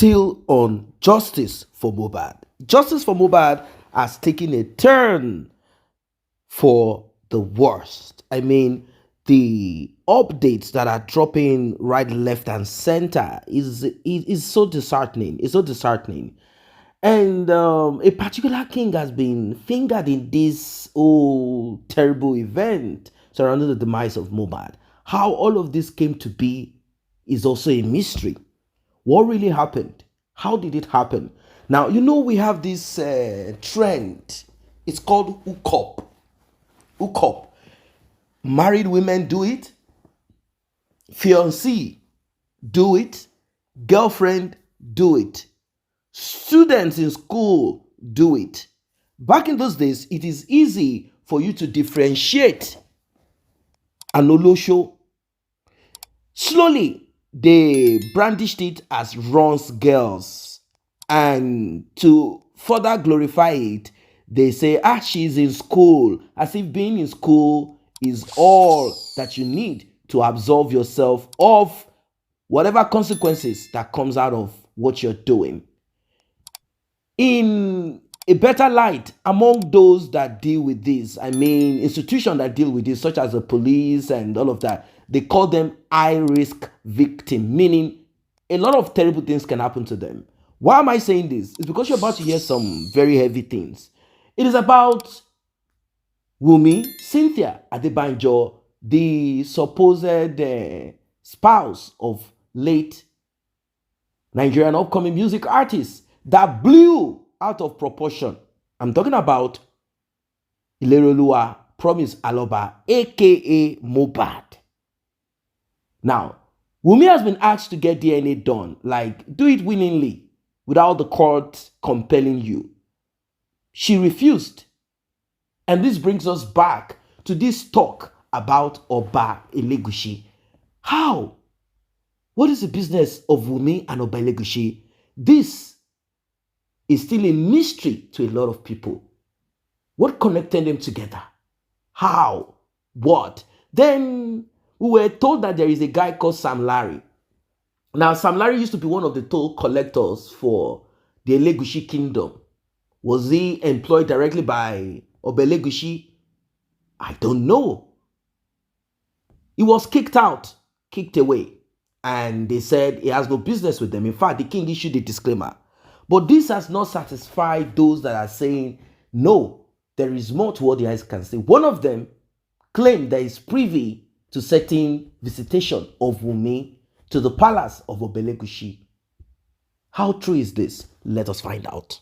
Still on justice for Mobad. Justice for Mobad has taken a turn for the worst. I mean, the updates that are dropping right, left, and center is so disheartening. It's so disheartening. And a particular king has been fingered in this terrible event surrounding the demise of Mobad. How all of this came to be is also a mystery. What really happened? How did it happen? Now, we have this trend. It's called hook up. Hook up. Married women do it. Fiancé do it. Girlfriend do it. Students in school do it. Back in those days, it is easy for you to differentiate an olosho. Slowly, they brandished it as Ron's girls. And to further glorify it, they say, she's in school, as if being in school is all that you need to absolve yourself of whatever consequences that comes out of what you're doing. In a better light, among those that deal with this, I mean, institutions that deal with this, such as the police and all of that, they call them high-risk victim, meaning a lot of terrible things can happen to them. Why am I saying this? It's because you're about to hear some very heavy things. It is about Wunmi, Cynthia Adebanjo, the supposed spouse of late Nigerian upcoming music artist that blew out of proportion. I'm talking about Ileroluwa Promise Aloba, aka Mobad. Now, Wunmi has been asked to get DNA done, like do it willingly, without the court compelling you. She refused. And this brings us back to this talk about Oba Eleguc. How? What is the business of Wunmi and Oba Eleguc? This is still a mystery to a lot of people. What connected them together? How? What? Then we were told that there is a guy called Sam Larry. Now, Sam Larry used to be one of the toll collectors for the Eleguc kingdom. Was he employed directly by Oba Eleguc? I don't know. He was kicked out, kicked away. And they said he has no business with them. In fact, the king issued a disclaimer. But this has not satisfied those that are saying, no, there is more to what the eyes can see. One of them claimed that he's privy to certain visitation of Wunmi to the palace of Oba Eleguc. How true is this? Let us find out.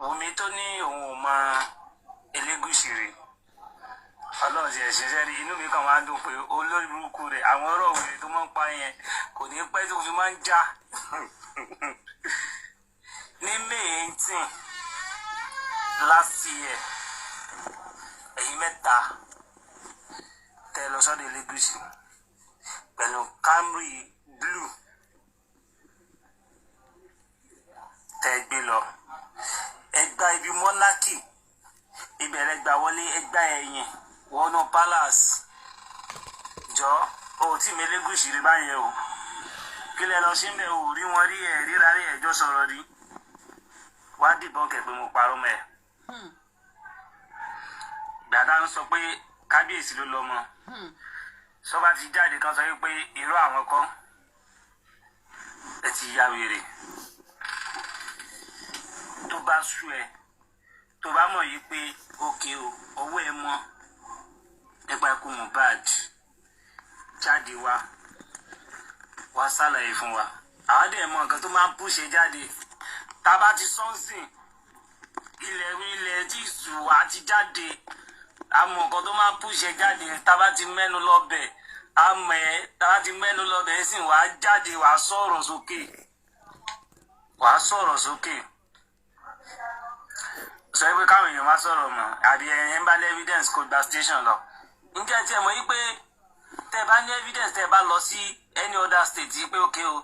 Wunmi tó ní òun ò mọ Eleguc rẹ̀. Ọlọ́run ti ẹ̀ṣẹ̀ ṣẹ́ rí inú mi kàn máa ń dùn pé olórí burúkú rẹ̀ àwọn ọ̀rọ̀ òwe tó máa ń pa yẹn kò ní pẹ́ tó fi máa ń já. Ní May 18 last year, ẹ̀yin mẹ́ta tẹ́ lọ sọ́dọ̀ Eleguc pẹ̀lú Camry blue tẹ́ gbé lọ. Ẹgbà ibi monarchy ìbẹ̀rẹ̀ gbà wọlé ẹgbà ẹ̀yìn wọnú palace. Jọ o tí mi Eleguc rí báyẹn o. Kí lẹ lọ sí mbẹ̀ o rí wọn rí ẹ̀ ríra rí ẹjọ́ sọ̀rọ̀ rí. Wá dìbọn kẹ̀ pé mo parọ́ mẹ́. Gbàdá ń sọ pé kábíyèsí ló lọ mọ́. Sọ́ba ti jáde kan sọ pé irú àwọn kọ́ ẹ ti ya wèrè. Tó bá sú ẹ tó bá mọ̀ yìí pé òkè o ọwọ́ ẹ mọ́ nípa ikú Mohbad jáde wá ṣàlàyé fún wa. Àwọn dẹ̀ mọ̀ nǹkan tó máa ń púṣe jáde. Tá bá ti sọ́nsìn ilẹ̀ tí ìsù àti jáde àmọ́ nǹkan tó máa ń púṣe jáde. Tá bá ti mẹ́nu lọ́bẹ̀ àmọ́ tá bá ti mẹ́nu lọ́bẹ̀ sì wá jáde wá sọ̀rọ̀ sókè. Sọ pé káwọn èèyàn má sọ̀rọ̀ mọ́ àbí ẹ̀ ń bá ní evidence kó gba station lọ. Ǹjẹ́ tí ẹ mọ̀ yí pé tẹ́ bá ní evidence tẹ́ bá lọ sí any other state yí pé ókè o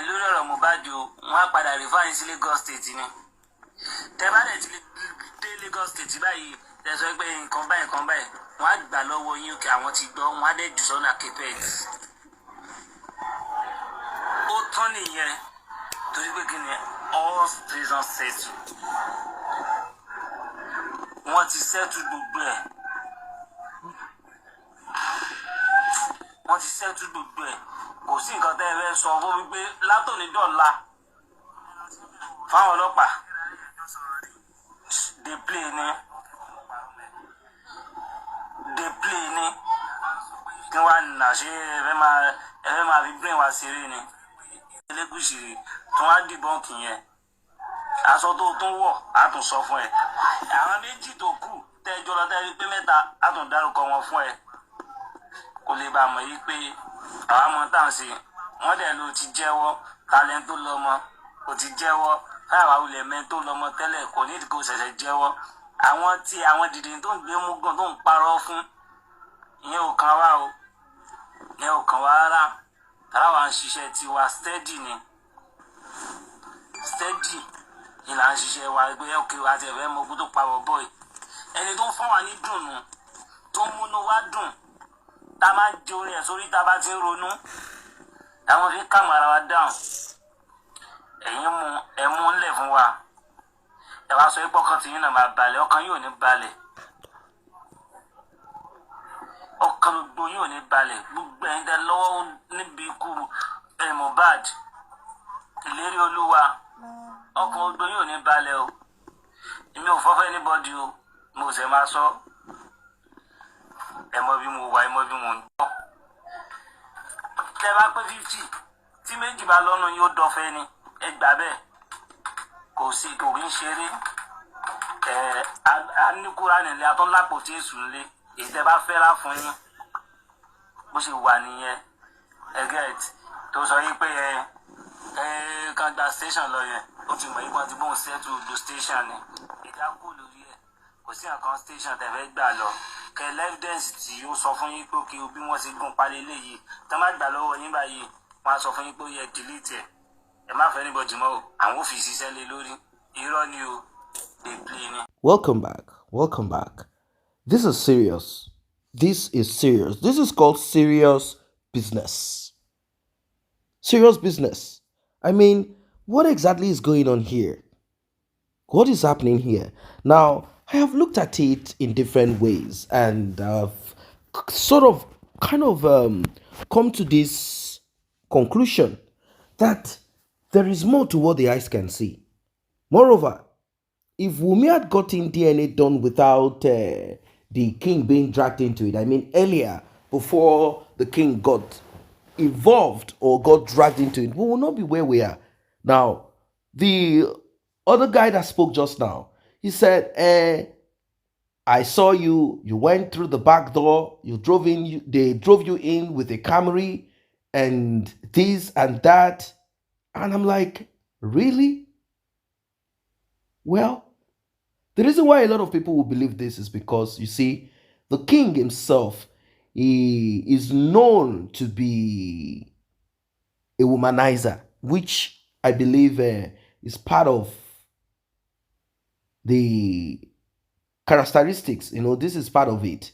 lórí ọ̀rọ̀ Mohbad o wọ́n á padà refer yín sí Lagos state ni. Tẹ́ bá dẹ̀ ti dé Lagos state báyìí tẹ́ sọ pé nǹkan báyìí wọ́n á gbà lọ́wọ́ yín òkè àwọn ti gbọ́ wọ́n á dẹ̀ jù sọ́nà capet. Ó tán nìyẹn torí pé kí ni all reason settle wọ́n ti settle gbogbo ẹ̀ wọ́n ti settle gbogbo ẹ̀ kò sí nǹkan tẹ́ ẹ fẹ́ sọ fún mi pé látòní dọ̀la fáwọn ọlọ́pàá dey play ni kí wọ́n á nà ṣe ẹ fẹ́ máa fi brain wa ṣeré ni Eleguc tí wọ́n á dìbọn kì yẹn aṣọ tó tún wọ̀ á tún sọ fún ẹ àwọn méjì tó kù tẹ́jọ́ lọ tẹ́rí pé mẹ́ta á tún dárúkọ wọn fún ẹ kò lè bá mọ̀ yí pé àwọn ọmọ tá à ń ṣe wọ́n dẹ̀ ló ti jẹ́wọ́ talent tó lọ́mọ kò ti jẹ́wọ́ káàwá wulẹ̀ mẹ́ tó lọ́mọ tẹ́lẹ̀ kò ní kó ṣẹ̀ṣẹ̀ jẹ́wọ́ àwọn dìde tó ń gbé mú gan tó ń parọ́ fún ìyẹn ò kàn wá o ìyẹn ò kàn wá rárá táwa ń ṣiṣẹ́ tiwa steady ni là ń ṣiṣẹ́ wa pé òkè wa ti ẹ̀fẹ́ mọ́gbó tó pa wọ́ bọ́ọ̀ ẹni tó ń fún wa ní dùnnú tó ń múnú wa dùn tá a máa ń di orin ẹ̀ sórí tá a bá ti ń ronú àwọn fi kàmú ara wa dáhùn ẹ̀yin mú ẹ mú ńlẹ̀ fún wa ẹ wá sọ pé ọkàn tìyín náà máa balẹ̀ ọkàn yóò ní balẹ̀ ọkàn gbogbo yóò ní balẹ̀ gbogbo ẹ̀yin tẹ́ lọ́wọ́ níbi ikú Mohbad ìlérí olúwa ọkàn gbogbo yóò ní balẹ̀ o èmi ò fọ́fẹ́ anybody o mo sì máa sọ ẹ mọ bí mo wà ẹ mọ bí mo ń tọ́ tẹ́ bá pé 50 tí méjì bá lọ́nà yóò dọ́fẹ́ ni ẹ gbà bẹ́ẹ̀ kò sí kò kí ń ṣeré a ní kúrá nílé a tó ń lápò tí èsù nílé èyí tẹ́ bá fẹ́ lá fún yín bó ṣe wà nìyẹn get tó sọ yí pé kan gba station lọ yẹn ó ti mọ̀ yí kan ti bóun settle do station ni ìdá kú lórí ẹ̀ kò sí nǹkan station tẹ́ fẹ́ gbà lọ kẹ evidence tí ó sọ fún yín pé kí o bí wọ́n ṣe gún palẹ̀ eléyìí tó má gbà lọ́wọ́ yín báyìí wọ́n á sọ fún yín pé ó yẹ delete ẹ̀ ẹ má fẹ́ anybody mọ́ o àwọn ò fi ṣiṣẹ́ lé lórí irọ́ ni o dey play ni. Welcome back. This is serious. This is called serious business. Serious business. I mean, what exactly is going on here? What is happening here? Now, I have looked at it in different ways and I've kind of come to this conclusion that there is more to what the eyes can see. Moreover, if Wunmi had gotten DNA done without the king being dragged into it, I mean earlier, before the king got involved or got dragged into it, we will not be where we are. Now, the other guy that spoke just now, he said, I saw you went through the back door, they drove you in with a Camry and this and that. And I'm like, really? Well, the reason why a lot of people will believe this is because, you see, the king himself, he is known to be a womanizer, which I believe is part of the characteristics. This is part of it.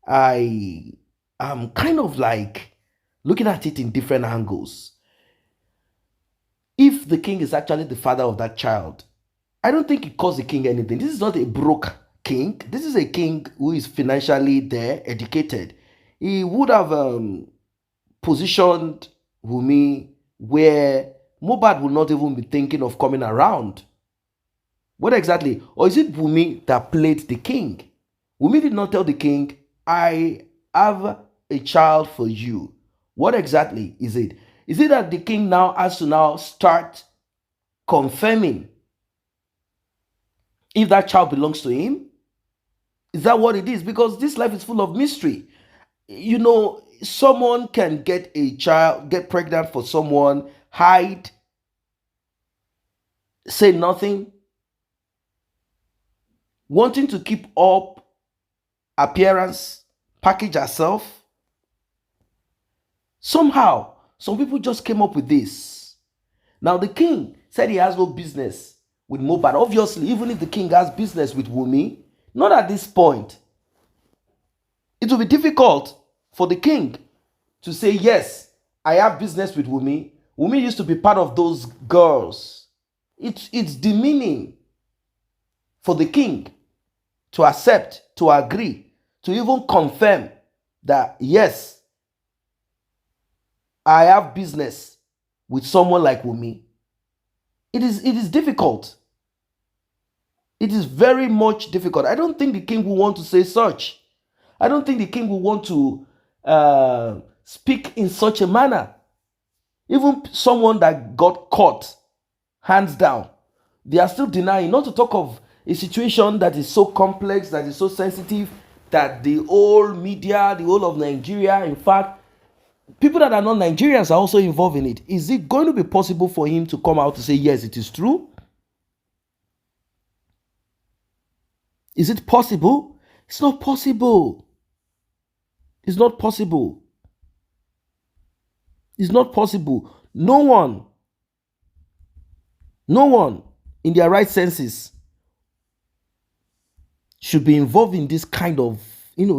I am kind of like looking at it in different angles. If the king is actually the father of that child, I don't think it costs the king anything. This is not a broke king. This is a king who is financially there, educated. He would have positioned Wunmi where Mobad will not even be thinking of coming around. What exactly? Or is it Wunmi that played the king? Wunmi did not tell the king, I have a child for you. What exactly is it? Is it that the king now has to now start confirming if that child belongs to him? Is that what it is? Because this life is full of mystery. Someone can get a child, get pregnant for someone, hide, say nothing, wanting to keep up appearance, package herself. Somehow, some people just came up with this. Now, the king said he has no business with Mobad. Obviously, even if the king has business with Wunmi, not at this point. It will be difficult for the king to say, yes, I have business with Wunmi. Wunmi used to be part of those girls. It's demeaning for the king to accept, to agree, to even confirm that, yes, I have business with someone like Wunmi. It is difficult. It is very much difficult. I don't think the king will want to say such. I don't think the king will want to speak in such a manner. Even someone that got caught, hands down, they are still denying. Not to talk of a situation that is so complex, that is so sensitive, that the whole media, the whole of Nigeria, in fact, people that are not Nigerians are also involved in it. Is it going to be possible for him to come out to say, yes, it is true? Is it possible? It's not possible. It's not possible. It's not possible. No one in their right senses should be involved in this kind of,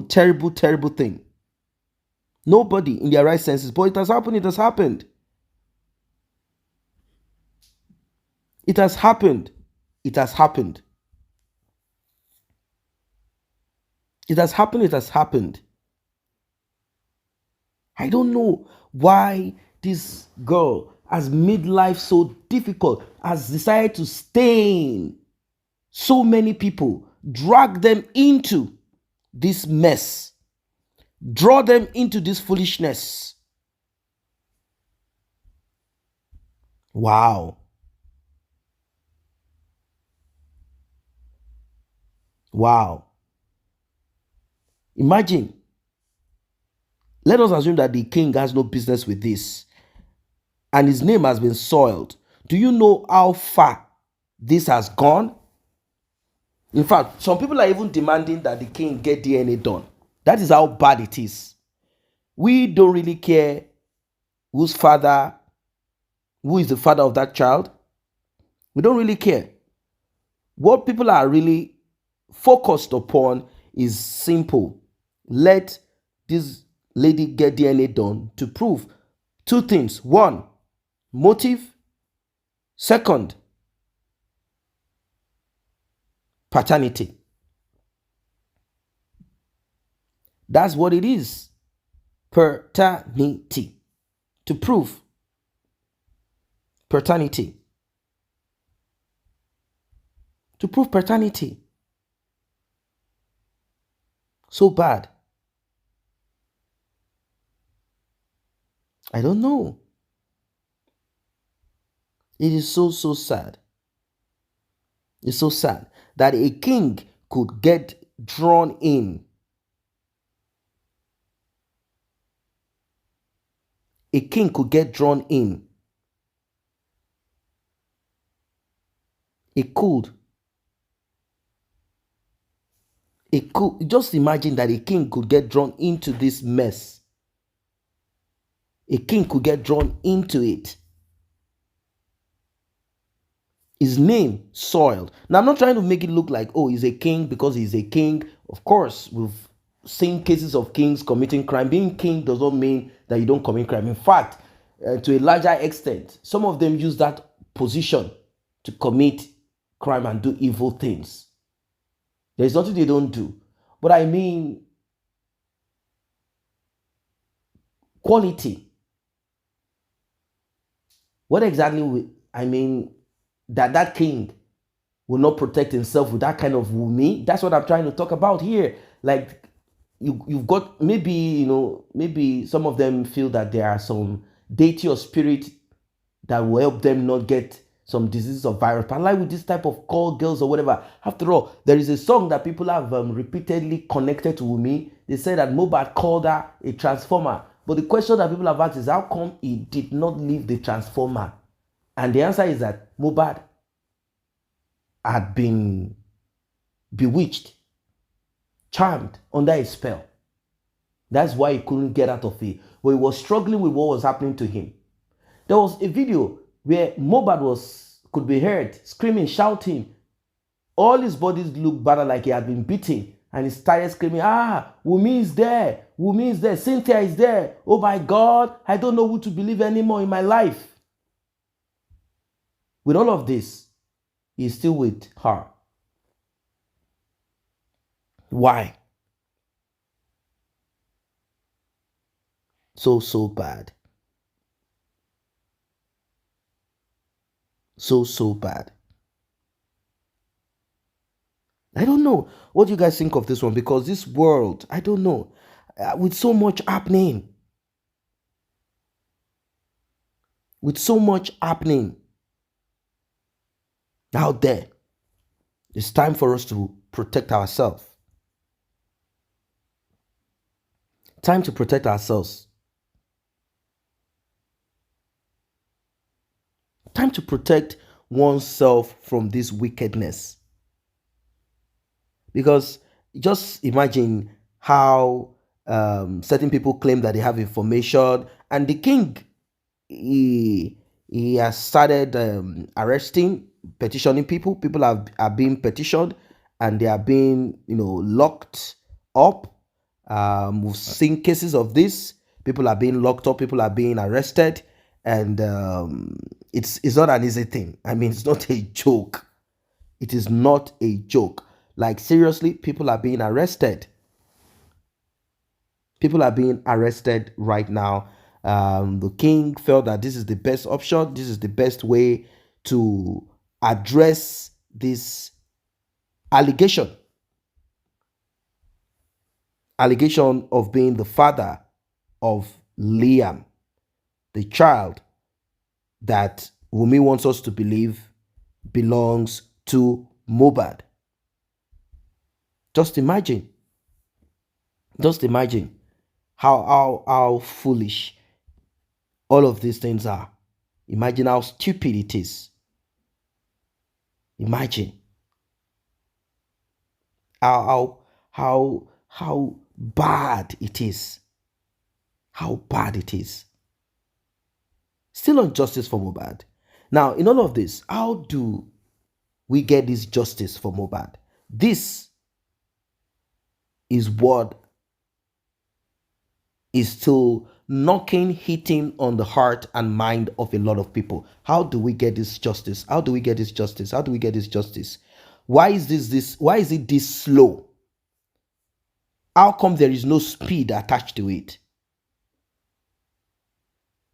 terrible, terrible thing. Nobody in their right senses. But it has happened. It has happened. It has happened. It has happened. It has happened. It has happened. I don't know why this girl has made life so difficult, has decided to stain so many people, drag them into this mess, draw them into this foolishness. Wow. Wow. Imagine. Let us assume that the king has no business with this and his name has been soiled. Do you know how far this has gone? In fact, some people are even demanding that the king get DNA done. That is how bad it is. We don't really care who is the father of that child. We don't really care. What people are really focused upon is simple. Let this lady get DNA done to prove two things. One, motive. Second, paternity. That's what it is. Paternity. To prove paternity. To prove paternity. So bad. I don't know. It is so sad. It's so sad that a king could get drawn in. A king could get drawn in. It could. Just imagine that a king could get drawn into this mess. A king could get drawn into it. His name soiled. Now, I'm not trying to make it look like, oh, he's a king because he's a king. Of course, we've seen cases of kings committing crime. Being king does not mean that you don't commit crime. In fact, to a larger extent, some of them use that position to commit crime and do evil things. There's nothing they don't do. But I mean, quality. What exactly I mean that king will not protect himself with that kind of Wunmi? That's what I'm trying to talk about here. Like, you've got, maybe some of them feel that there are some deity or spirit that will help them not get some diseases or virus. But like with this type of call girls or whatever, after all, there is a song that people have repeatedly connected to Wunmi. They say that Mobad called her a transformer. But the question that people have asked is, how come he did not leave the transformer? And the answer is that Mobad had been bewitched, charmed, under a spell. That's why he couldn't get out of it. But he was struggling with what was happening to him. There was a video where Mobad could be heard screaming, shouting. All his bodies looked better, like he had been beaten. And he started screaming, Wunmi is there. Wunmi is there. Cynthia is there. Oh my God, I don't know who to believe anymore in my life. With all of this, he's still with her. Why? So bad. So bad. I don't know. What do you guys think of this one? Because this world, I don't know. With so much happening. With so much happening out there, it's time for us to protect ourselves. Time to protect ourselves. Time to protect oneself from this wickedness. Because just imagine how certain people claim that they have information, and the king, he has started arresting, petitioning people. People are being petitioned, and they are being locked up. We've seen cases of this. People are being locked up. People are being arrested, and it's not an easy thing. I mean, it's not a joke. It is not a joke. Like, seriously, people are being arrested. People are being arrested right now. The king felt that this is the best option. This is the best way to address this allegation. Allegation of being the father of Liam, the child that Wunmi wants us to believe belongs to Mobad. Just imagine how foolish all of these things are. Imagine how stupid it is. Imagine how bad it is. How bad it is. Still on justice for Mobad. Now, in all of this, how do we get this justice for Mobad? This is what is still hitting on the heart and mind of a lot of people. How do we get this justice? How do we get this justice? How do we get this justice? Why is why is it this slow? How come there is no speed attached to it?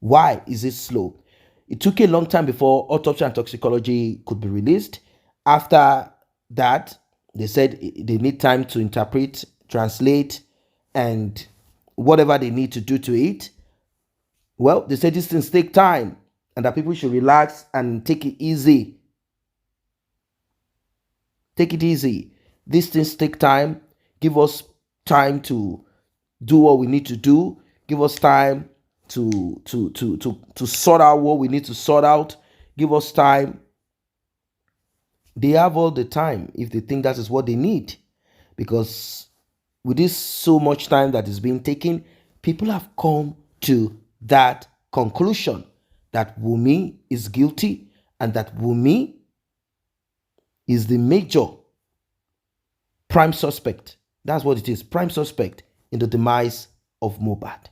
Why is it slow? It took a long time before autopsy and toxicology could be released. After that, they said they need time to interpret, translate, and whatever they need to do to it. Well, they said these things take time and that people should relax and take it easy. Take it easy. These things take time. Give us time to do what we need to do. Give us time to sort out what we need to sort out. Give us time. They have all the time if they think that is what they need. Because with this so much time that is being taken, people have come to that conclusion that Wunmi is guilty and that Wunmi is the major prime suspect. That's what it is, prime suspect in the demise of Mobad.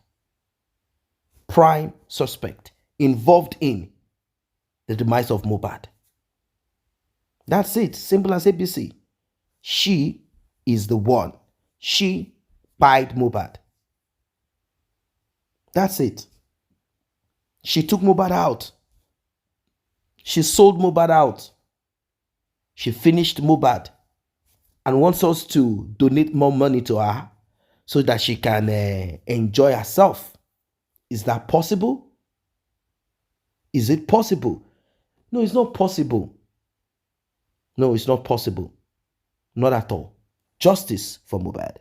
Prime suspect involved in the demise of Mobad. That's it, simple as ABC. She is the one. She pied Mobad. That's it. She took Mobad out. She sold Mobad out. She finished Mobad and wants us to donate more money to her so that she can enjoy herself. Is that possible? Is it possible? No, it's not possible. No, it's not possible. Not at all. Justice for Mobad.